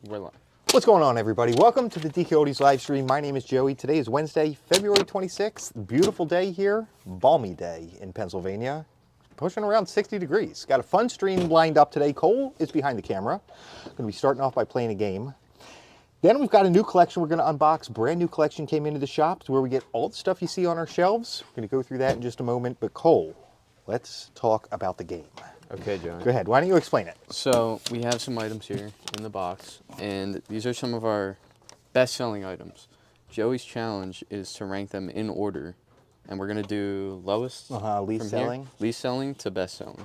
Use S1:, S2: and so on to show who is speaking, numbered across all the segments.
S1: We're live.
S2: What's going on, everybody? Welcome to the DKOldies live stream. My name is Joey. Today is Wednesday, February 26th. Beautiful day here, balmy day in Pennsylvania. Pushing around 60 degrees. Got a fun stream lined up today. Cole is behind the camera. Going to be starting off by playing a game. Then we've got a new collection we're going to unbox. Brand new collection came into the shops where we get all the stuff you see on our shelves. We're going to go through that in just a moment. But Cole, let's talk about the game.
S1: Okay, Joey.
S2: Go ahead. Why don't you explain it?
S1: So we have some items here in the box, and these are some of our best-selling items. Joey's challenge is to rank them in order, and we're gonna do lowest,
S2: least selling,
S1: least selling to best selling.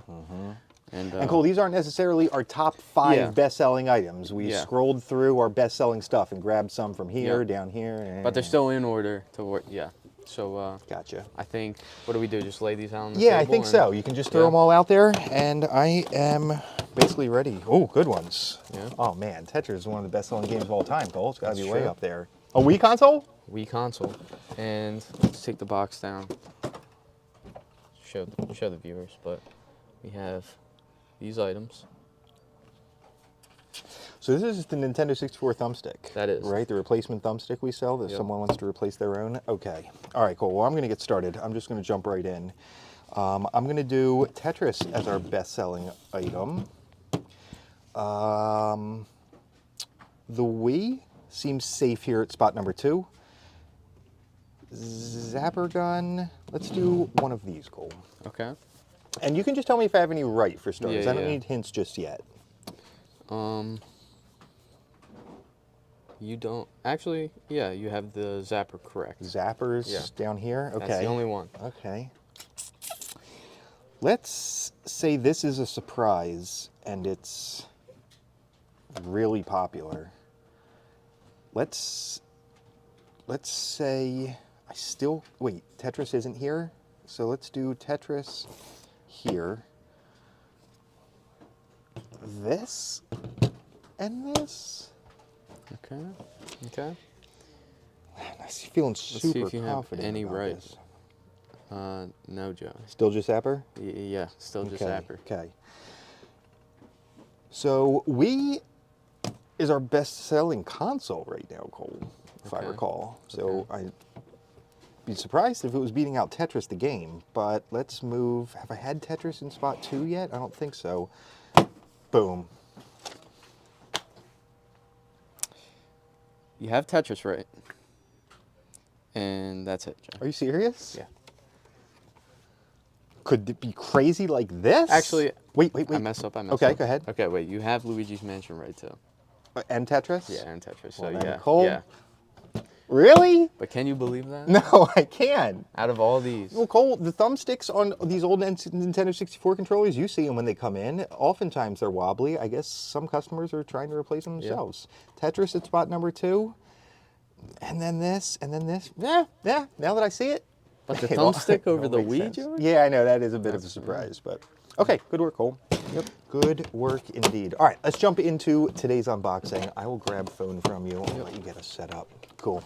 S2: And Cole, these aren't necessarily our top 5 best-selling items. We scrolled through our best-selling stuff and grabbed some from here, down here.
S1: But they're still in order to work. Yeah. So
S2: gotcha.
S1: I think, what do we do? Just lay these out on the table?
S2: Yeah, I think so. You can just throw them all out there, and I am basically ready. Oh, good ones.
S1: Yeah.
S2: Oh man, Tetris is one of the best-selling games of all time, Cole. It's got to be way up there. A Wii console?
S1: Wii console. And let's take the box down. Show the viewers, but we have these items.
S2: So this is the Nintendo 64 thumbstick.
S1: That is.
S2: Right, the replacement thumbstick we sell if someone wants to replace their own. Okay. All right, cool. Well, I'm going to get started. I'm just going to jump right in. I'm going to do Tetris as our best-selling item. The Wii seems safe here at spot number 2. Zapper gun. Let's do one of these, Cole.
S1: Okay.
S2: And you can just tell me if I have any right for starters. I don't need hints just yet.
S1: You don't actually. Yeah, you have the zapper correct.
S2: Zappers down here. Okay.
S1: That's the only one.
S2: Okay. Let's say this is a surprise and it's really popular. Let's say wait, Tetris isn't here. So let's do Tetris here. This and this.
S1: Okay. Okay.
S2: I'm feeling super
S1: Let's see if you
S2: confident.
S1: have any
S2: about
S1: right.
S2: this.
S1: No, Joe.
S2: Still just Zapper?
S1: Yeah, still just zapper.
S2: Okay. So Wii is our best-selling console right now, Cole, if I recall. So I'd be surprised if it was beating out Tetris the game. But let's move. Have I had Tetris in spot 2 yet? I don't think so. Boom.
S1: You have Tetris right. And that's it, Joe.
S2: Are you serious?
S1: Yeah.
S2: Could it be crazy like this?
S1: Actually,
S2: wait.
S1: I messed up.
S2: Okay, go ahead.
S1: Okay, wait. You have Luigi's Mansion right too.
S2: And Tetris?
S1: Yeah, and Tetris. So
S2: Well, then,
S1: yeah.
S2: Cole?
S1: Yeah.
S2: Really?
S1: But can you believe that?
S2: No, I can't.
S1: Out of all these.
S2: Well, Cole, the thumbsticks on these old Nintendo 64 controllers, you see them when they come in. Oftentimes they're wobbly. I guess some customers are trying to replace them themselves. Tetris at spot number 2. And then this, and then this. Yeah, now that I see it.
S1: But the thumbstick over the Wii, Joey?
S2: Yeah, I know, that is a bit of a surprise, but okay, good work, Cole. Yep. Good work indeed. All right, let's jump into today's unboxing. I will grab phone from you and let you get us set up. Cool.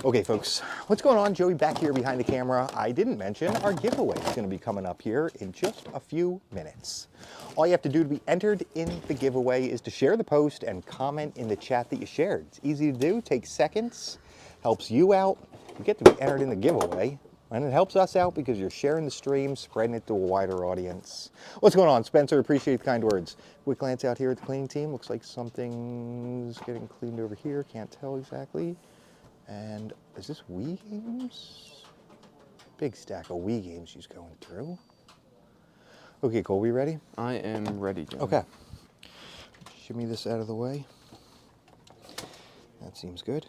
S2: Okay, folks, what's going on? Joey back here behind the camera. I didn't mention our giveaway is going to be coming up here in just a few minutes. All you have to do to be entered in the giveaway is to share the post and comment in the chat that you shared. It's easy to do, takes seconds, helps you out. You get to be entered in the giveaway, and it helps us out because you're sharing the stream, spreading it to a wider audience. What's going on, Spencer? Appreciate the kind words. Quick glance out here at the cleaning team. Looks like something's getting cleaned over here. Can't tell exactly. And is this Wii games? Big stack of Wii games she's going through. Okay, Cole, we ready?
S1: I am ready, Joe.
S2: Okay. Shimmy this out of the way. That seems good.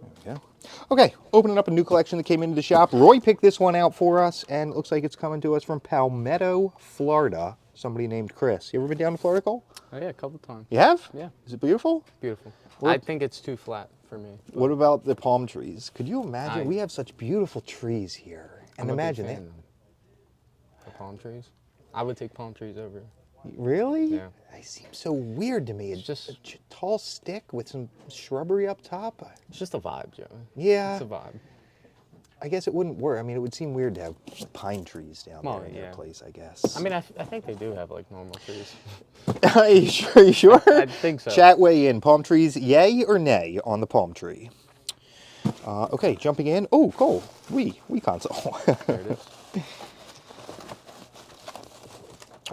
S2: There we go. Okay, opening up a new collection that came into the shop. Roy picked this one out for us, and it looks like it's coming to us from Palmetto, Florida. Somebody named Chris. You ever been down to Florida, Cole?
S1: Oh yeah, a couple times.
S2: You have?
S1: Yeah.
S2: Is it beautiful?
S1: Beautiful. I think it's too flat for me.
S2: What about the palm trees? Could you imagine? We have such beautiful trees here. And imagine it.
S1: The palm trees? I would take palm trees over.
S2: Really?
S1: Yeah.
S2: They seem so weird to me. It's just a tall stick with some shrubbery up top.
S1: It's just a vibe, Joe.
S2: Yeah.
S1: It's a vibe.
S2: I guess it wouldn't work. I mean, it would seem weird to have pine trees down
S1: Well,
S2: there in
S1: yeah.
S2: their place, I guess.
S1: I mean, I think they do have like normal trees.
S2: Are you sure? You sure?
S1: I think so.
S2: Chat weigh in. Palm trees, yay or nay on the palm tree? Okay, jumping in. Oh, cool. Wii console.
S1: There it is.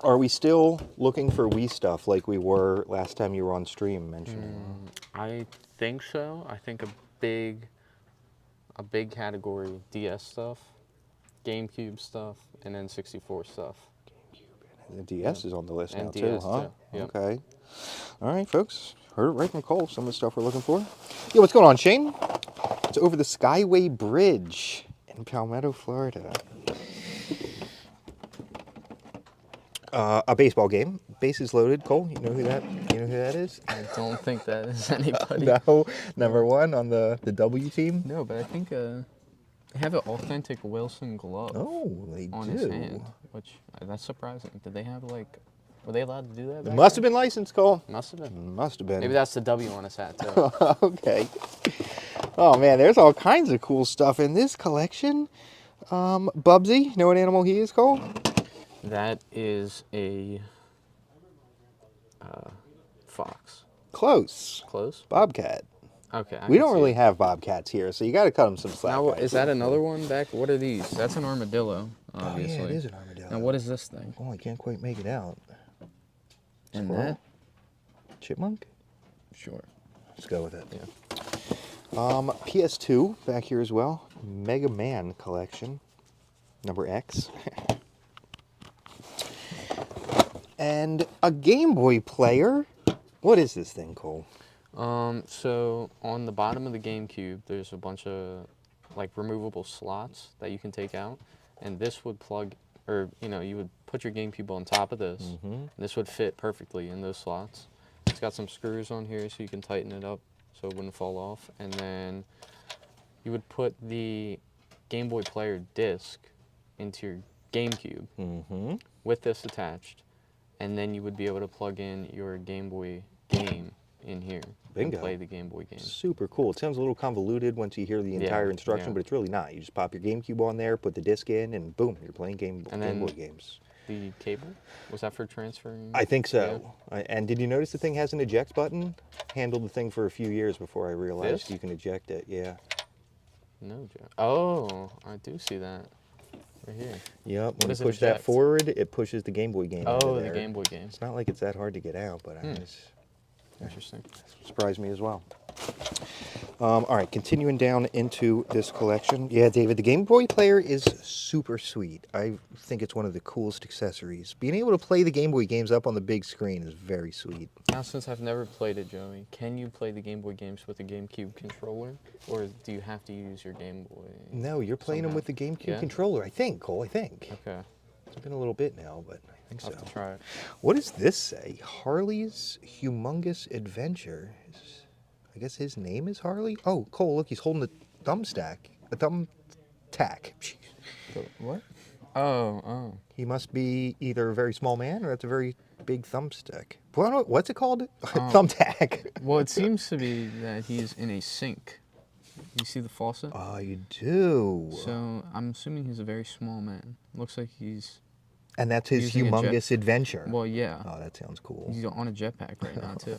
S2: Are we still looking for Wii stuff like we were last time you were on stream mentioning?
S1: I think so. I think a big category DS stuff, GameCube stuff, and N64 stuff.
S2: The DS is on the list
S1: And
S2: now
S1: DS
S2: too, huh?
S1: too, yep.
S2: Okay. All right, folks. Heard it right from Cole. Some of the stuff we're looking for. Yeah, what's going on, Shane? It's over the Skyway Bridge in Palmetto, Florida. A baseball game. Bases loaded. Cole, you know who that is?
S1: I don't think that is anybody.
S2: No, number one on the W team.
S1: No, but I think they have an authentic Wilson glove
S2: Oh, they
S1: on
S2: do.
S1: his hand, which that's surprising. Did they have like? Were they allowed to do that?
S2: It
S1: back
S2: must
S1: then?
S2: have been licensed, Cole.
S1: Must have been.
S2: Must have been.
S1: Maybe that's the W on his hat too.
S2: Okay. Oh man, there's all kinds of cool stuff in this collection. Bubsy, know what animal he is, Cole?
S1: That is a fox.
S2: Close.
S1: Close.
S2: Bobcat.
S1: Okay.
S2: We don't really have bobcats here, so you got to cut them some slack.
S1: Now,
S2: guys.
S1: is that another one back? What are these? That's an armadillo, obviously.
S2: Oh yeah, it is an armadillo.
S1: Now, what is this thing?
S2: Oh, I can't quite make it out.
S1: And
S2: Squirrel?
S1: that?
S2: Chipmunk?
S1: Sure.
S2: Let's go with it.
S1: Yeah.
S2: PS2 back here as well. Mega Man collection, number X. And a Game Boy player. What is this thing, Cole?
S1: So on the bottom of the GameCube, there's a bunch of like removable slots that you can take out, and this would plug, or you would put your GameCube on top of this. And this would fit perfectly in those slots. It's got some screws on here so you can tighten it up so it wouldn't fall off, and then you would put the Game Boy player disc into your GameCube with this attached, and then you would be able to plug in your Game Boy game in here.
S2: Bingo.
S1: And play the Game Boy game.
S2: Super cool. It sounds a little convoluted once you hear the entire instruction,
S1: yeah.
S2: but it's really not. You just pop your GameCube on there, put the disc in, and boom, you're playing Game Boy games.
S1: The cable? Was that for transferring?
S2: I think so. And did you notice the thing has an eject button? Handled the thing for a few years before I realized
S1: This?
S2: you can eject it. Yeah.
S1: No, Jack. Oh, I do see that. Right here.
S2: Yep. When
S1: does
S2: you
S1: it
S2: push that
S1: eject?
S2: forward, it pushes the Game Boy game. into
S1: Oh, the
S2: there.
S1: Game Boy game.
S2: It's not like it's that hard to get out, but I was
S1: Interesting.
S2: surprised me as well. All right, continuing down into this collection. Yeah, David, the Game Boy player is super sweet. I think it's one of the coolest accessories. Being able to play the Game Boy games up on the big screen is very sweet.
S1: Now, since I've never played it, Joey, can you play the Game Boy games with a GameCube controller, or do you have to use your Game Boy?
S2: No, you're playing them
S1: somehow?
S2: with the GameCube
S1: Yeah?
S2: controller, I think, Cole, I think.
S1: Okay.
S2: It's been a little bit now, but I think
S1: I'll
S2: so.
S1: have to try it.
S2: What does this say? Harley's Humongous Adventure. I guess his name is Harley? Oh, Cole, look, he's holding a thumbtack. A thumbtack.
S1: What? Oh.
S2: He must be either a very small man or that's a very big thumbstick. What's it called? Thumbtack.
S1: Well, it seems to be that he's in a sink. You see the faucet?
S2: Oh, you do.
S1: So I'm assuming he's a very small man. Looks like he's.
S2: And that's his
S1: using a jet-
S2: humongous adventure.
S1: Well, yeah.
S2: Oh, that sounds cool.
S1: He's on a jetpack right now too.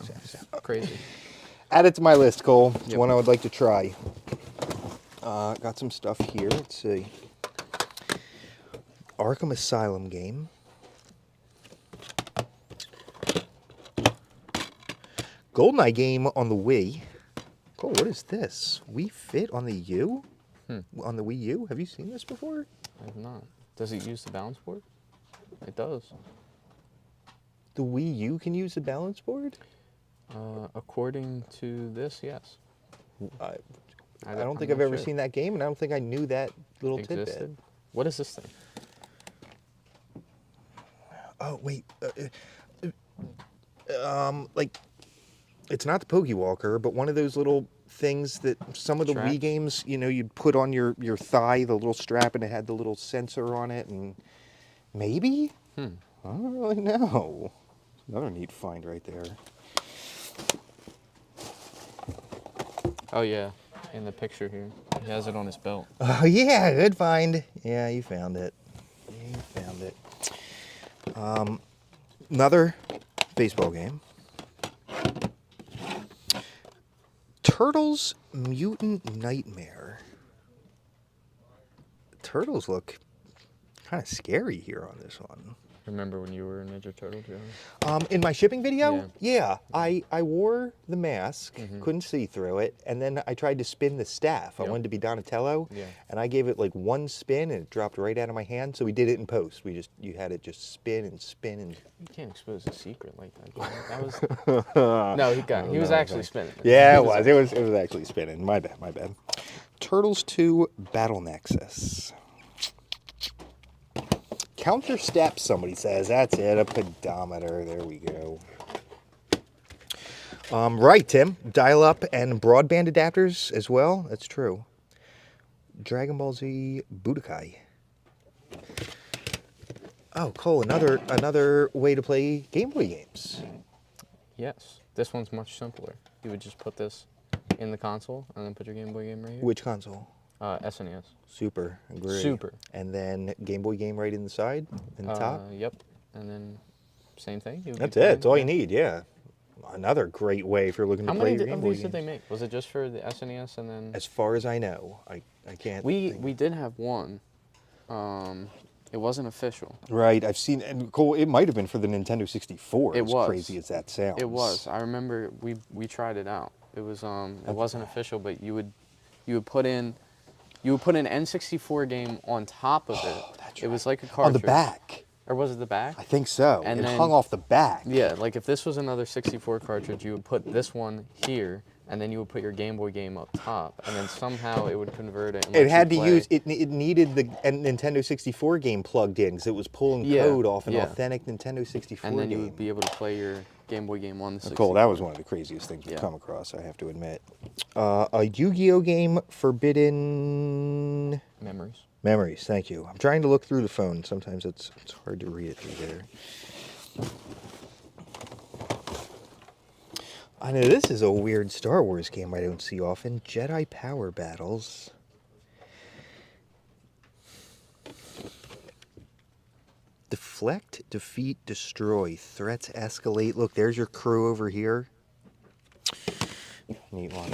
S1: Crazy.
S2: Add it to my list, Cole. It's
S1: Yep.
S2: one I would like to try. Got some stuff here. Let's see. Arkham Asylum game. GoldenEye game on the Wii. Cole, what is this? Wii Fit on the U? On the Wii U? Have you seen this before?
S1: I have not. Does it use the balance board? It does.
S2: The Wii U can use the balance board?
S1: According to this, yes.
S2: I
S1: I'm
S2: don't think
S1: not
S2: I've ever
S1: sure.
S2: seen that game, and I don't think I knew that little tidbit.
S1: Existed. What is this thing?
S2: Oh, wait. Like, it's not the Pokey Walker, but one of those little things that some of the
S1: Strap?
S2: Wii games, you'd put on your thigh, the little strap, and it had the little sensor on it, and maybe? I don't really know. Another neat find right there.
S1: Oh yeah, in the picture here. He has it on his belt.
S2: Oh, yeah, good find. Yeah, you found it. You found it. Another baseball game. Turtles Mutant Nightmare. Turtles look kind of scary here on this one.
S1: Remember when you were a Ninja Turtle, Joe?
S2: In my shipping video,
S1: Yeah.
S2: I wore the mask, couldn't see through it, and then I tried to spin the staff. I
S1: Yep.
S2: wanted to be Donatello,
S1: Yeah.
S2: and I gave it like one spin, and it dropped right out of my hand. So we did it in post. You had it just spin and spin and.
S1: You can't expose a secret like that. Joe. That was no. He was actually spinning.
S2: Yeah, it was. It was actually spinning. My bad. My bad. Turtles 2 Battle Nexus. Counter step, somebody says. That's it, a pedometer. There we go. Right, Tim. Dial-up and broadband adapters as well. That's true. Dragon Ball Z Budokai. Oh, Cole, another way to play Game Boy games.
S1: Yes. This one's much simpler. You would just put this in the console and then put your Game Boy game right here.
S2: Which console?
S1: SNES.
S2: Super. Agree.
S1: Super.
S2: And then Game Boy game right in the side, in the top.
S1: Yep. And then same thing.
S2: That's it. That's all you need. Yeah. Another great way if you're looking to
S1: How
S2: play
S1: many
S2: your Game
S1: of
S2: Boy
S1: these did they
S2: games.
S1: make? Was it just for the SNES and then?
S2: As far as I know, I can't.
S1: We
S2: think.
S1: did have one. It wasn't official.
S2: Right. I've seen, and Cole, it might have been for the Nintendo 64.
S1: It
S2: as
S1: was.
S2: crazy as that sounds.
S1: It was. I remember we tried it out. It was it wasn't official, but you would put in an N64 game on top of it.
S2: That's
S1: It was
S2: right.
S1: like a cartridge.
S2: On the back.
S1: Or was it the back?
S2: I think so.
S1: And
S2: it
S1: then-
S2: hung off the back.
S1: Yeah, like if this was another 64 cartridge, you would put this one here, and then you would put your Game Boy game up top, and then somehow it would convert it. And let
S2: It had to
S1: you play.
S2: use it. It needed the Nintendo 64 game plugged in because it was pulling
S1: Yeah,
S2: code off an
S1: yeah.
S2: authentic Nintendo 64
S1: And then
S2: game.
S1: you would be able to play your Game Boy game on the 64.
S2: Cool. That was one of the craziest things we've
S1: Yeah.
S2: come across. I have to admit. A Yu-Gi-Oh game, Forbidden
S1: Memories.
S2: Thank you. I'm trying to look through the phone. Sometimes it's hard to read it through there. I know this is a weird Star Wars game I don't see often. Jedi Power Battles. Deflect, defeat, destroy. Threats escalate. Look, there's your crew over here. Neat one.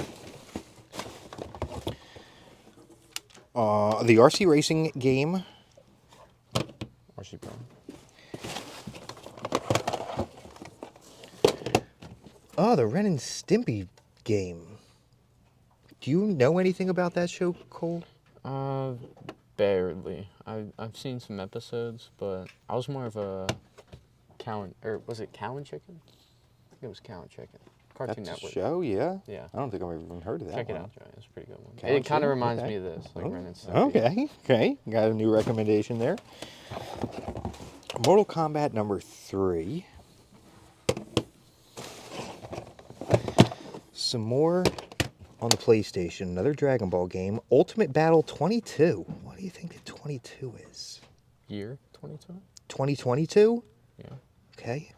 S2: The RC Racing game.
S1: RC Pro.
S2: Oh, the Ren and Stimpy game. Do you know anything about that show, Cole?
S1: Barely. I've seen some episodes, but I was more of a was it Cow and Chicken? I think it was Cow and Chicken. Cartoon
S2: That's a
S1: Network.
S2: show, yeah?
S1: Yeah.
S2: I don't think I've ever even heard of that
S1: Check it
S2: one.
S1: out, Joey. It's a pretty good one.
S2: Cow
S1: It
S2: and
S1: kind of
S2: Chicken?
S1: reminds
S2: Okay.
S1: me of this, like Ren and Stimpy.
S2: Okay, okay. Got a new recommendation there. Mortal Kombat number 3. Some more on the PlayStation. Another Dragon Ball game. Ultimate Battle 22. What do you think the 22 is?
S1: Year 22?
S2: 2022?
S1: Yeah.
S2: Okay.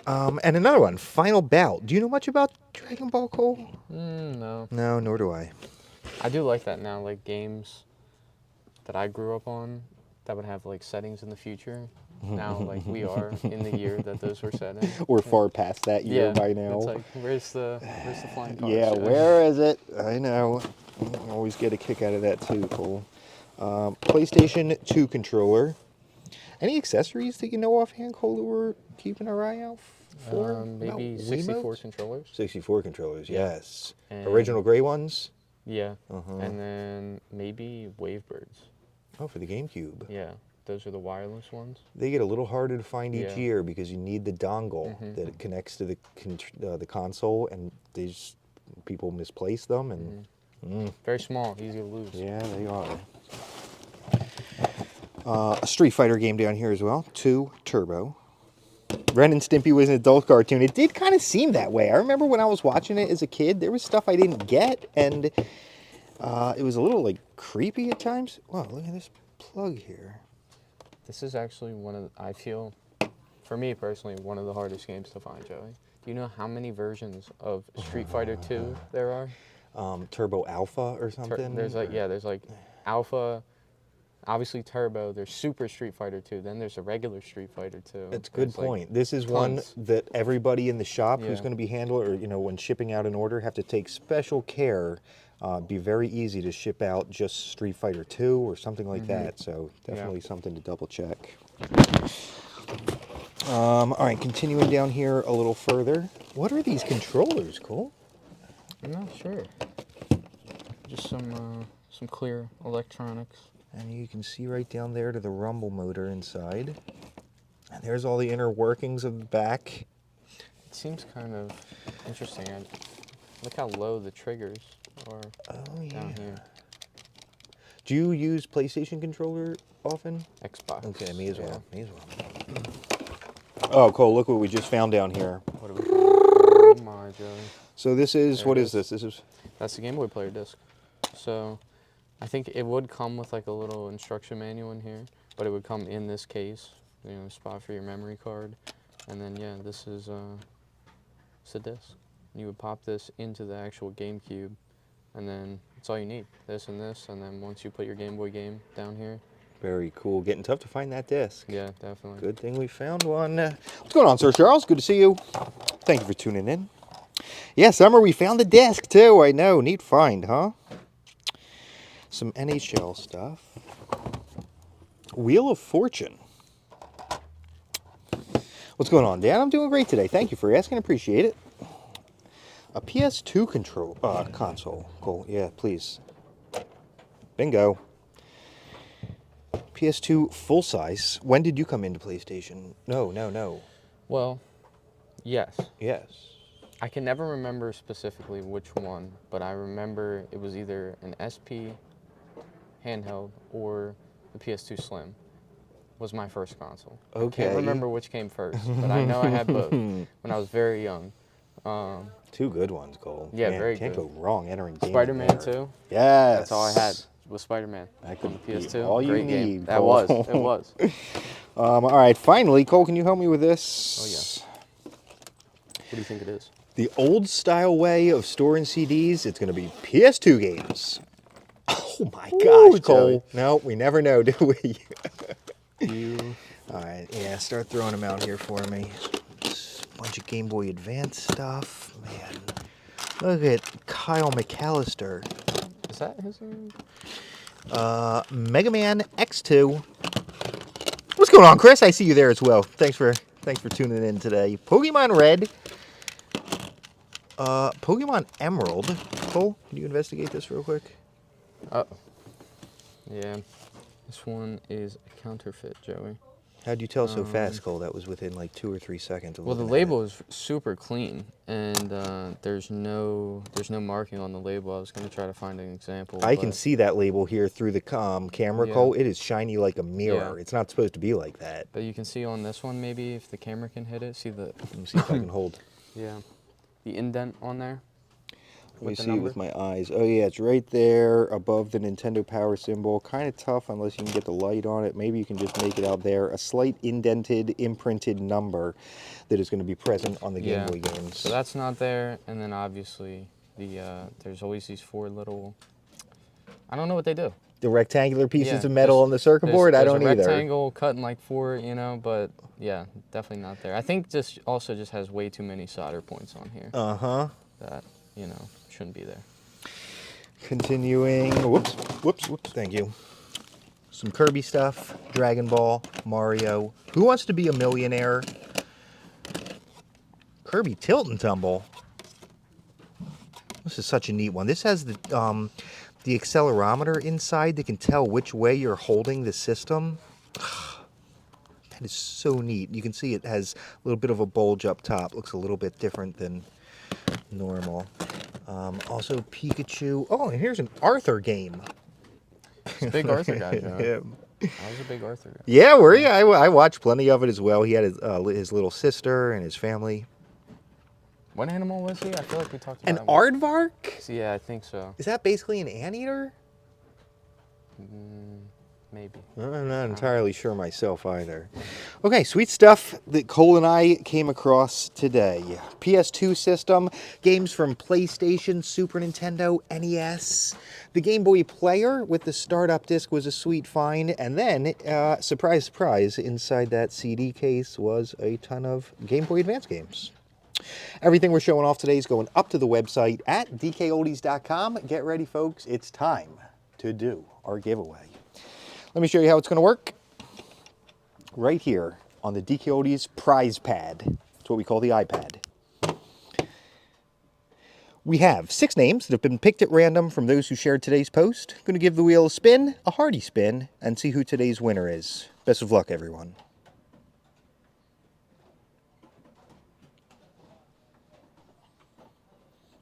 S2: And another one, Final Bout. Do you know much about Dragon Ball, Cole?
S1: No.
S2: No, nor do I.
S1: I do like that now, like games that I grew up on that would have like settings in the future. Now, like we are in the year that those were set in.
S2: We're far past that year by now.
S1: It's like, where's the flying cars?
S2: Yeah,
S1: Joey?
S2: where is it? I know. I always get a kick out of that too, Cole. PlayStation 2 controller. Any accessories that you know offhand, Cole, that we're keeping our eye out for?
S1: Maybe
S2: About
S1: 64
S2: Wiimotes?
S1: controllers.
S2: 64 controllers, yes.
S1: And-
S2: Original gray ones?
S1: Yeah. And then maybe Wavebirds.
S2: Oh, for the GameCube.
S1: Yeah. Those are the wireless ones.
S2: They get a little harder to find each
S1: Yeah.
S2: year because you need the dongle that connects to the console, and people misplace them, and
S1: Very small, easy to lose.
S2: yeah, they are. A Street Fighter game down here as well. 2 Turbo. Ren and Stimpy was an adult cartoon. It did kind of seem that way. I remember when I was watching it as a kid, there was stuff I didn't get, and it was a little like creepy at times. Wow, look at this plug here.
S1: This is actually one of I feel for me personally, one of the hardest games to find, Joey. Do you know how many versions of Street Fighter 2 there are?
S2: Turbo Alpha or something?
S1: There's like Alpha, obviously Turbo, there's Super Street Fighter 2, then there's a regular Street Fighter 2.
S2: That's a good
S1: There's, like,
S2: point. This is one
S1: tons.
S2: that everybody in the shop who's
S1: Yeah.
S2: going to be handled, or when shipping out an order, have to take special care. Be very easy to ship out just Street Fighter 2 or something like that. So definitely something to double check. All right, continuing down here a little further. What are these controllers, Cole?
S1: I'm not sure. Just some clear electronics.
S2: And you can see right down there to the rumble motor inside. And there's all the inner workings of the back.
S1: It seems kind of interesting. Look how low the triggers are down here.
S2: Do you use PlayStation controller often?
S1: Xbox.
S2: Okay, me as well.
S1: Yeah.
S2: Me as well. Oh, Cole, look what we just found down here.
S1: What are we doing? Oh my, Joey.
S2: So this is,
S1: There
S2: what
S1: it
S2: is this? This is,
S1: That's the Game Boy player disc. So I think it would come with like a little instruction manual in here, but it would come in this case, spot for your memory card. And then yeah, this is it's a disc. You would pop this into the actual GameCube, and then that's all you need. This, and then once you put your Game Boy game down here.
S2: very cool. Getting tough to find that disc.
S1: Yeah, definitely.
S2: Good thing we found one. What's going on, Sir Charles? Good to see you. Thank you for tuning in. Yeah, Summer, we found the disc too. I know. Neat find, huh? Some NHL stuff. Wheel of Fortune. What's going on, Dan? I'm doing great today. Thank you for asking. Appreciate it. A PS2 console. Cool. Yeah, please. Bingo. PS2 full size. When did you come into PlayStation? No.
S1: Well, yes.
S2: Yes.
S1: I can never remember specifically which one, but I remember it was either an SP handheld or the PS2 Slim was my first console.
S2: Okay.
S1: I can't remember which came first, but I know I had both when I was very young.
S2: Two good ones, Cole.
S1: Yeah,
S2: Man,
S1: very
S2: can't
S1: good.
S2: go wrong entering games
S1: Spider-Man
S2: there.
S1: 2.
S2: Yes.
S1: That's all I had was Spider-Man
S2: That
S1: on
S2: could
S1: the
S2: be
S1: PS2.
S2: all you
S1: Great
S2: need,
S1: game. That
S2: Cole.
S1: was. It was.
S2: All right, finally, Cole, can you help me with this?
S1: Oh, yeah. What do you think it is?
S2: The old style way of storing CDs, it's going to be PS2 games. Oh my gosh, Cole.
S1: Joey.
S2: No, we never know, do we?
S1: You.
S2: All right, yeah, start throwing them out here for me. Just a bunch of Game Boy Advance stuff. Man, look at Kyle McAllister.
S1: Is that his name?
S2: Mega Man X2. What's going on, Chris? I see you there as well. Thanks for tuning in today. Pokemon Red. Pokemon Emerald. Cole, can you investigate this real quick?
S1: Yeah. This one is a counterfeit, Joey.
S2: How'd you tell so fast, Cole? That was within like 2 or 3 seconds of
S1: Well, the
S2: looking at
S1: label is super clean, and there's no marking on the label. I was gonna try to find an example.
S2: I can
S1: but-
S2: see that label here through the camera,
S1: Yeah.
S2: Cole. It is shiny like a mirror.
S1: Yeah.
S2: It's not supposed to be like that.
S1: But you can see on this one, maybe if the camera can hit it, see the
S2: Let me see if I can hold.
S1: the indent on there.
S2: Let me
S1: with the
S2: see
S1: number.
S2: with my eyes. Oh yeah, it's right there above the Nintendo Power symbol. Kind of tough unless you can get the light on it. Maybe you can just make it out there. A slight indented, imprinted number that is going to be present on the Game Boy games.
S1: So that's not there, and then obviously there's always these 4 little. I don't know what they do.
S2: The rectangular pieces
S1: Yeah,
S2: of metal on the circuit board? I don't
S1: there's a
S2: either.
S1: rectangle cut in like 4, but yeah, definitely not there. I think this also just has way too many solder points on here.
S2: Uh-huh.
S1: That, shouldn't be there.
S2: Continuing. Whoops. Thank you. Some Kirby stuff. Dragon Ball. Mario. Who Wants to Be a Millionaire? Kirby Tilt and Tumble. This is such a neat one. This has the accelerometer inside that can tell which way you're holding the system. That is so neat. You can see it has a little bit of a bulge up top. Looks a little bit different than normal. Also Pikachu. Oh, and here's an Arthur game.
S1: It's a big Arthur guy, John.
S2: Yeah.
S1: I was a big Arthur guy.
S2: Yeah, were you? I watched plenty of it as well. He had his little sister and his family.
S1: What animal was he? I feel like we talked about
S2: An
S1: him.
S2: aardvark?
S1: Yeah, I think so.
S2: Is that basically an anteater?
S1: maybe.
S2: I'm not entirely sure myself either. Okay, sweet stuff that Cole and I came across today. PS2 system, games from PlayStation, Super Nintendo, NES. The Game Boy Player with the startup disc was a sweet find. And then, surprise, surprise, inside that CD case was a ton of Game Boy Advance games. Everything we're showing off today is going up to the website at DKOldies.com. Get ready, folks. It's time to do our giveaway. Let me show you how it's going to work. Right here on the DKOldies prize pad. That's what we call the iPad. We have 6 names that have been picked at random from those who shared today's post. I'm going to give the wheel a spin, a hearty spin, and see who today's winner is. Best of luck, everyone.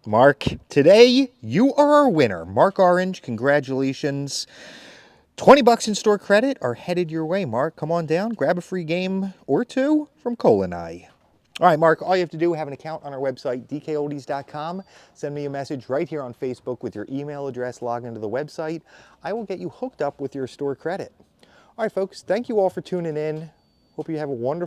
S2: Mark, today you are our winner. Mark Orange, congratulations. 20 bucks in store credit are headed your way, Mark. Come on down, grab a free game or 2 from Cole and I. All right, Mark, all you have to do is have an account on our website, DKOldies.com. Send me a message right here on Facebook with your email address, log into the website. I will get you hooked up with your store credit. All right, folks, thank you all for tuning in. Hope you have a wonderful